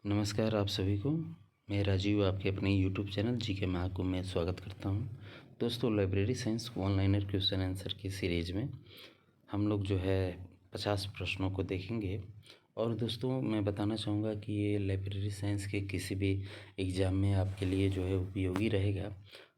नमस्कार आप सभी को। मैं राजीव आपके अपने यूट्यूब चैनल जीके महाकुंभ में स्वागत करता हूं। दोस्तों, library science one-liner question answer की सीरीज़ में हम लोग जो है 50 प्रश्नों को देखेंगे। और दोस्तों, मैं बताना चाहूँगा कि ये लाइब्रेरी साइंस के किसी भी एग्ज़ाम में आपके लिए जो है उपयोगी रहेगा।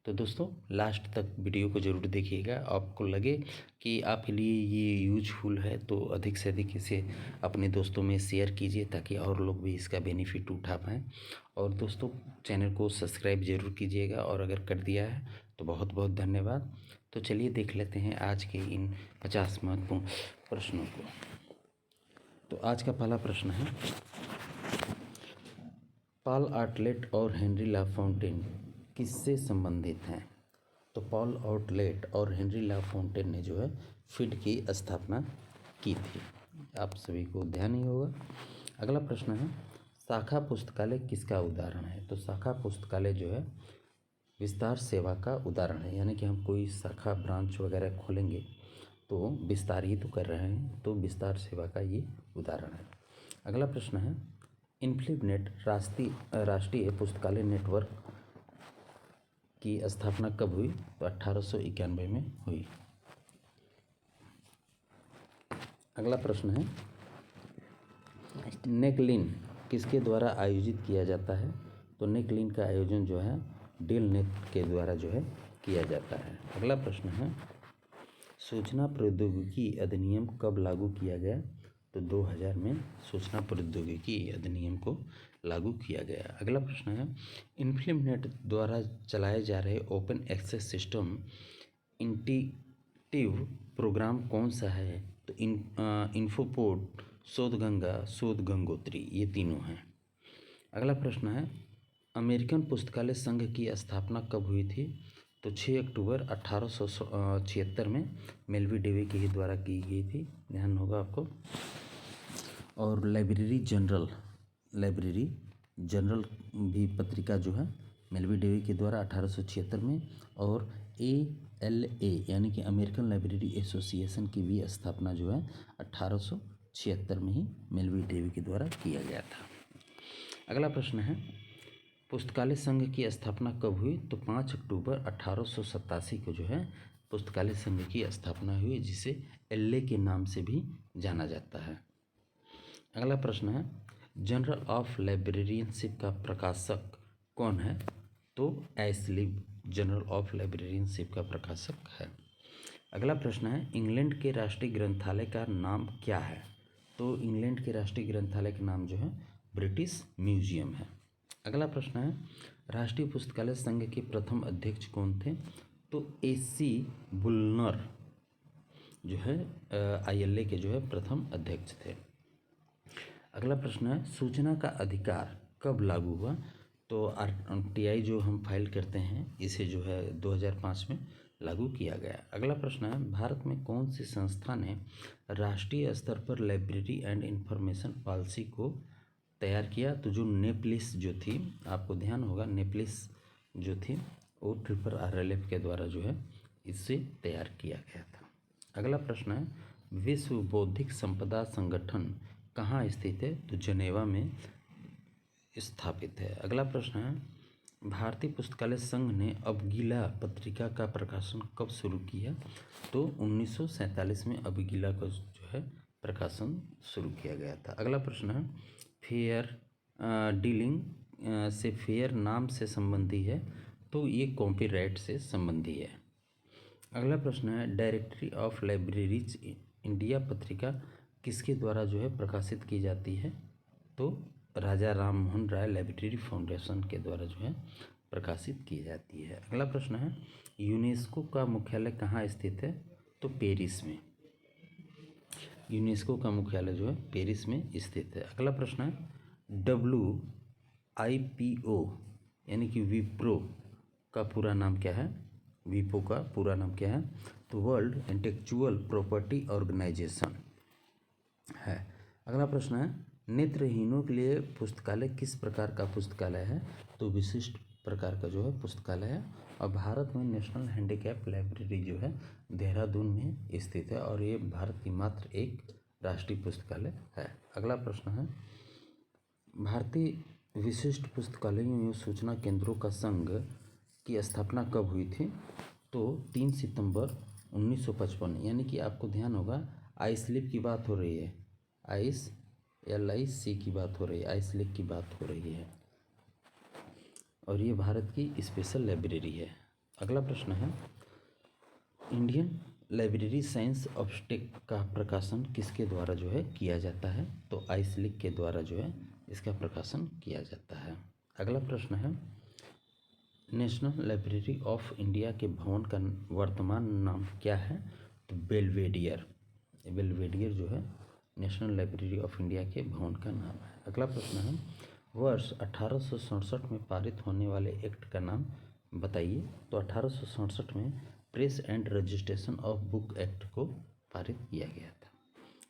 तो दोस्तों, लास्ट तक वीडियो को ज़रूर देखिएगा। आपको लगे कि आपके लिए ये यूजफुल है तो अधिक से अधिक इसे अपने दोस्तों में शेयर कीजिए ताकि और लोग भी इसका बेनिफिट उठा पाएँ। और दोस्तों, चैनल को सब्सक्राइब ज़रूर कीजिएगा और अगर कर दिया है तो बहुत बहुत धन्यवाद। तो चलिए देख लेते हैं आज के इन 50 महत्वपूर्ण प्रश्नों को। तो आज का पहला प्रश्न है, पॉल आउटलेट और हेनरी लाफोंटेन किससे संबंधित हैं? तो पॉल आउटलेट और हेनरी लाफोंटेन ने जो है फिड की स्थापना की थी। आप सभी को ध्यान ही होगा। अगला प्रश्न है, शाखा पुस्तकालय किसका उदाहरण है? तो शाखा पुस्तकालय जो है विस्तार सेवा का उदाहरण है। यानी कि हम कोई शाखा ब्रांच वगैरह खोलेंगे तो विस्तार ही तो कर रहे हैं, तो विस्तार सेवा का ये उदाहरण है। अगला प्रश्न है, इन्फिनिट राष्ट्रीय पुस्तकालय नेटवर्क की स्थापना कब हुई? तो 1891 में हुई। अगला प्रश्न है, नेकलिन किसके द्वारा आयोजित किया जाता है? तो नेकलिन का आयोजन जो है डेल नेट के द्वारा जो है किया जाता है। अगला प्रश्न है, सूचना प्रौद्योगिकी अधिनियम कब लागू किया गया? तो 2000 में सूचना प्रौद्योगिकी अधिनियम को लागू किया गया। अगला प्रश्न है, इन्फिनिट द्वारा चलाए जा रहे open access system integrative program कौन सा है? तो इन्फोपोड, शोधगंगा, शोध गंगोत्री, ये तीनों हैं। अगला प्रश्न है, अमेरिकन पुस्तकालय संघ की स्थापना कब हुई थी? तो 6 अक्टूबर 1876 में मेलवी डेवी के ही द्वारा की गई थी, ध्यान होगा आपको। और लाइब्रेरी जनरल भी पत्रिका जो है मेलवी डेवी के द्वारा 1876 में, और ALA यानी कि अमेरिकन लाइब्रेरी एसोसिएशन की भी स्थापना जो है 1876 में ही मेलवी डेवी के द्वारा किया गया था। अगला प्रश्न है, पुस्तकालय संघ की स्थापना कब हुई? तो 5 अक्टूबर 1887 को जो है पुस्तकालय संघ की स्थापना हुई, जिसे LA के नाम से भी जाना जाता है। अगला प्रश्न है, जर्नल ऑफ लाइब्रेरियनशिप का प्रकाशक कौन है? तो एस्लिब जर्नल ऑफ लाइब्रेरियनशिप का प्रकाशक है। अगला प्रश्न है, इंग्लैंड के राष्ट्रीय ग्रंथालय का नाम क्या है? तो इंग्लैंड के राष्ट्रीय ग्रंथालय का नाम जो है ब्रिटिश म्यूजियम है। अगला प्रश्न है, राष्ट्रीय पुस्तकालय संघ के प्रथम अध्यक्ष कौन थे? तो AC बुलनर जो है ILA के जो है प्रथम अध्यक्ष थे। अगला प्रश्न है, सूचना का अधिकार कब लागू हुआ? तो RTI जो हम फाइल करते हैं इसे जो है 2005 में लागू किया गया। अगला प्रश्न है, भारत में कौन सी संस्था ने राष्ट्रीय स्तर पर लाइब्रेरी एंड इंफॉर्मेशन पॉलिसी को तैयार किया? तो जो नेपलिस जो थी, आपको ध्यान होगा नेपलिस जो थी वो RRLF के द्वारा जो है इसे तैयार किया गया था। अगला प्रश्न है, विश्व बौद्धिक संपदा संगठन कहाँ स्थित है? तो जनेवा में स्थापित है। अगला प्रश्न है, भारतीय पुस्तकालय संघ ने अबगीला पत्रिका का प्रकाशन कब शुरू किया? तो 1947 में अबगीला का जो है प्रकाशन शुरू किया गया था। अगला प्रश्न है, फेयर डीलिंग से फेयर नाम से संबंधी है? तो ये कॉपीराइट से संबंधी है। अगला प्रश्न है, डायरेक्टरी ऑफ लाइब्रेरीज इंडिया पत्रिका किसके द्वारा जो है प्रकाशित की जाती है? तो राजा राम मोहन राय लाइब्रेरी फाउंडेशन के द्वारा जो है प्रकाशित की जाती है। अगला प्रश्न है, यूनेस्को का मुख्यालय कहाँ स्थित है? तो पेरिस में। यूनेस्को का मुख्यालय जो है पेरिस में स्थित है। अगला प्रश्न है, WIPO यानी कि विप्रो का पूरा नाम क्या है? विपो का पूरा नाम क्या है? तो वर्ल्ड इंटेलेक्चुअल प्रॉपर्टी ऑर्गेनाइजेशन है। अगला प्रश्न है, नेत्रहीनों के लिए पुस्तकालय किस प्रकार का पुस्तकालय है? तो विशिष्ट प्रकार का जो है पुस्तकालय है। और भारत में नेशनल हैंडीकैप लाइब्रेरी जो है देहरादून में स्थित है और ये भारत की मात्र एक राष्ट्रीय पुस्तकालय है। अगला प्रश्न है, भारतीय विशिष्ट पुस्तकालयों एवं सूचना केंद्रों का संघ की स्थापना कब हुई थी? तो 3 सितंबर 1955। यानी कि आपको ध्यान होगा आई स्लिप की बात हो रही है, LIC की बात हो रही है, आई स्लिप की बात हो रही है, और ये भारत की स्पेशल लाइब्रेरी है। अगला प्रश्न है, इंडियन लाइब्रेरी साइंस ऑब्स्टेक का प्रकाशन किसके द्वारा जो है किया जाता है? तो आई स्लिप के द्वारा जो है इसका प्रकाशन किया जाता है। अगला प्रश्न है, नेशनल लाइब्रेरी ऑफ इंडिया के भवन का वर्तमान नाम क्या है? तो बेल्वेडियर जो है नेशनल लाइब्रेरी ऑफ इंडिया के भवन का नाम है। अगला प्रश्न है, वर्ष 1867 में पारित होने वाले एक्ट का नाम बताइए। तो 1867 में press and registration of book act को पारित किया गया था।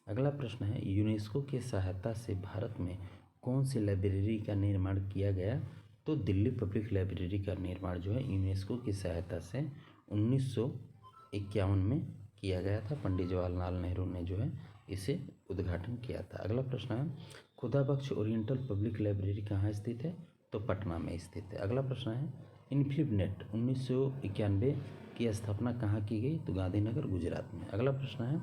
अगला प्रश्न है, यूनेस्को की सहायता से भारत में कौन सी लाइब्रेरी का निर्माण किया गया? तो दिल्ली पब्लिक लाइब्रेरी का निर्माण जो है यूनेस्को की सहायता से 1951 में किया गया था। पंडित जवाहरलाल नेहरू ने जो है इसे उद्घाटन किया था। अगला प्रश्न है, खुदा बख्श ओरिएंटल पब्लिक लाइब्रेरी कहाँ स्थित है? तो पटना में स्थित है। अगला प्रश्न है, इन्फिनिट 1991 की स्थापना कहाँ की गई? तो गांधीनगर गुजरात में। अगला प्रश्न है,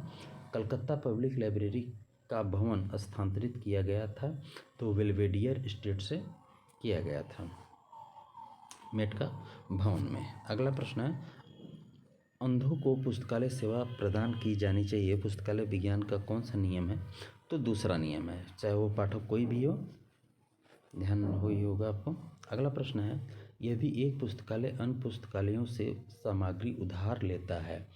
कलकत्ता पब्लिक लाइब्रेरी का भवन स्थानांतरित किया गया था? तो बेल्वेडियर स्टेट से किया गया था, मेट का भवन में। अगला प्रश्न है, अंधों को पुस्तकालय सेवा प्रदान की जानी चाहिए, पुस्तकालय विज्ञान का कौन सा नियम है? तो दूसरा नियम है, चाहे वो पाठक कोई भी हो, ध्यान हो ही होगा आपको। अगला प्रश्न है, यदि एक पुस्तकालय अन्य पुस्तकालयों से सामग्री उधार लेता है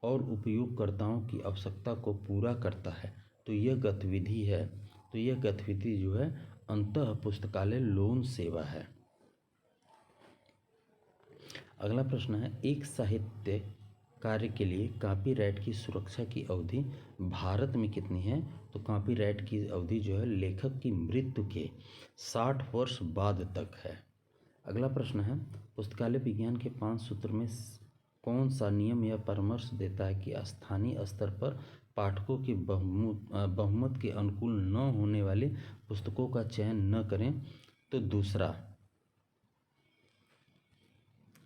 और उपयोगकर्ताओं की आवश्यकता को पूरा करता है तो यह गतिविधि जो है अंतः पुस्तकालय लोन सेवा है। अगला प्रश्न है, एक साहित्य कार्य के लिए कॉपीराइट की सुरक्षा की अवधि भारत में कितनी है? तो कॉपीराइट की अवधि जो है लेखक की मृत्यु के 60 वर्ष बाद तक है। अगला प्रश्न है, पुस्तकालय विज्ञान के 5 सूत्र में कौन सा नियम या परामर्श देता है कि स्थानीय स्तर पर पाठकों के बहुमत के अनुकूल न होने वाली पुस्तकों का चयन न करें? तो दूसरा।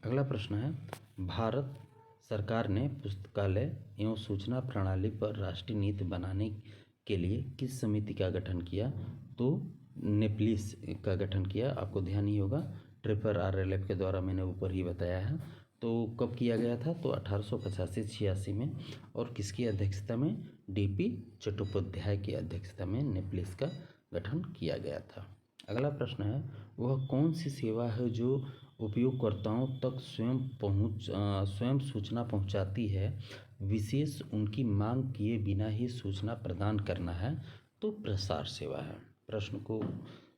अगला प्रश्न है, भारत सरकार ने पुस्तकालय एवं सूचना प्रणाली पर राष्ट्रीय नीति बनाने के लिए किस समिति का गठन किया? तो नेप्लिस का गठन किया। आपको ध्यान ही होगा, RRLF के द्वारा, मैंने ऊपर ही बताया है। तो कब किया गया था? तो 1885-86 में। और किसकी अध्यक्षता में? DP चट्टोपाध्याय की अध्यक्षता में नेप्लिस का गठन किया गया था। अगला प्रश्न है, वह कौन सी सेवा है जो उपयोगकर्ताओं तक स्वयं सूचना पहुंचाती है, विशेष उनकी मांग किए बिना ही सूचना प्रदान करना है? तो प्रसार सेवा है। प्रश्न को,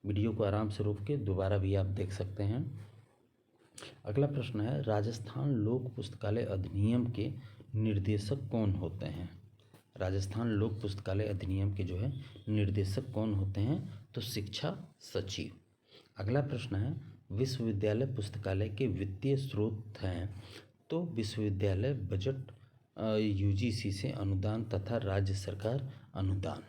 वीडियो को आराम से रोक के दोबारा भी आप देख सकते हैं। अगला प्रश्न है, राजस्थान लोक पुस्तकालय अधिनियम के निर्देशक कौन होते हैं? राजस्थान लोक पुस्तकालय अधिनियम के जो है निर्देशक कौन होते हैं? तो शिक्षा सचिव। अगला प्रश्न है, विश्वविद्यालय पुस्तकालय के वित्तीय स्रोत हैं? तो विश्वविद्यालय बजट, UGC से अनुदान तथा राज्य सरकार अनुदान।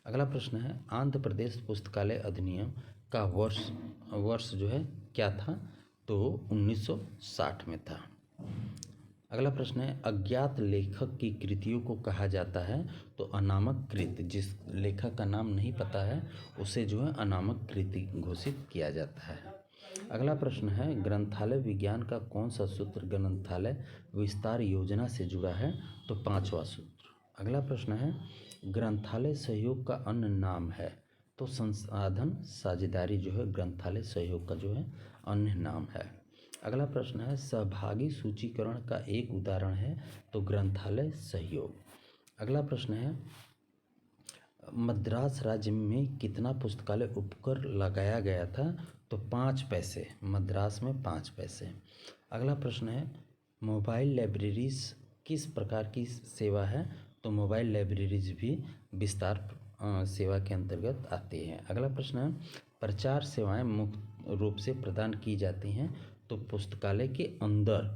अगला प्रश्न है, आंध्र प्रदेश पुस्तकालय अधिनियम का वर्ष जो है क्या था? तो 1960 में था। अगला प्रश्न है, अज्ञात लेखक की कृतियों को कहा जाता है? तो अनामक कृति। जिस लेखक का नाम नहीं पता है उसे जो है अनामक कृति घोषित किया जाता है। अगला प्रश्न है, ग्रंथालय विज्ञान का कौन सा सूत्र ग्रंथालय विस्तार योजना से जुड़ा है? तो 5वां सूत्र। अगला प्रश्न है, ग्रंथालय सहयोग का अन्य नाम है? तो संसाधन साझेदारी जो है ग्रंथालय सहयोग का जो है अन्य नाम है। अगला प्रश्न है, सहभागी सूचीकरण का एक उदाहरण है? तो ग्रंथालय सहयोग। अगला प्रश्न है, मद्रास राज्य में कितना पुस्तकालय उपकर लगाया गया था? तो 5 पैसे। मद्रास में 5 पैसे। अगला प्रश्न है, मोबाइल लाइब्रेरीज किस प्रकार की सेवा है? तो मोबाइल लाइब्रेरीज भी विस्तार सेवा के अंतर्गत आती हैं। अगला प्रश्न है, प्रचार सेवाएं मुख्य रूप से प्रदान की जाती हैं? तो पुस्तकालय के अंदर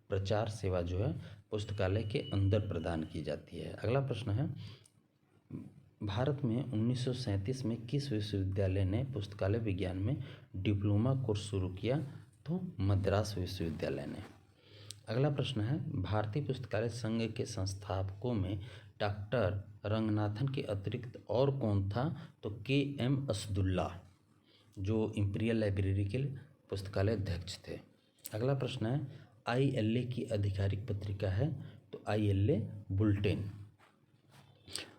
प्रचार सेवा जो है पुस्तकालय के अंदर प्रदान की जाती है। अगला प्रश्न है, भारत में 1937 में किस विश्वविद्यालय ने पुस्तकालय विज्ञान में डिप्लोमा कोर्स शुरू किया? तो मद्रास विश्वविद्यालय ने। अगला प्रश्न है, भारतीय पुस्तकालय संघ के संस्थापकों में डॉक्टर रंगनाथन के अतिरिक्त और कौन था? तो के.एम. असदुल्ला, जो इंपीरियल लाइब्रेरी के पुस्तकालय अध्यक्ष थे। अगला प्रश्न है, ILA की आधिकारिक पत्रिका है? तो ILA बुलेटिन।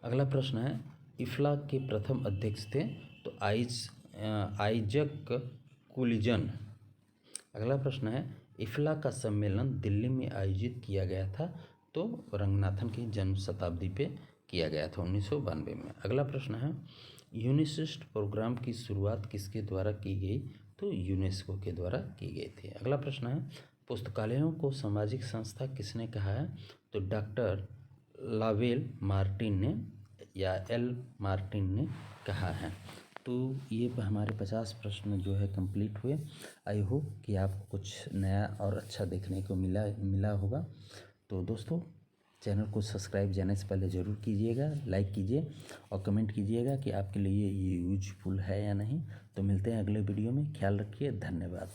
अगला प्रश्न है, इफ्ला के प्रथम अध्यक्ष थे? तो आइजक कुलिजन। अगला प्रश्न है, इफ्ला का सम्मेलन दिल्ली में आयोजित किया गया था? तो रंगनाथन की जन्म शताब्दी पे किया गया था 1992 में। अगला प्रश्न है, यूनिसिस्ट प्रोग्राम की शुरुआत किसके द्वारा की गई? तो यूनेस्को के द्वारा की गई थी। अगला प्रश्न है, पुस्तकालयों को सामाजिक संस्था किसने कहा है? तो डॉक्टर लावेल मार्टिन ने या एल मार्टिन ने कहा है। तो ये हमारे 50 प्रश्न जो है कंप्लीट हुए। आई होप कि आपको कुछ नया और अच्छा देखने को मिला होगा। तो दोस्तों, चैनल को सब्सक्राइब जाने से पहले ज़रूर कीजिएगा, लाइक कीजिए और कमेंट कीजिएगा कि आपके लिए ये यूजफुल है या नहीं। तो मिलते हैं अगले वीडियो में। ख्याल रखिए, धन्यवाद।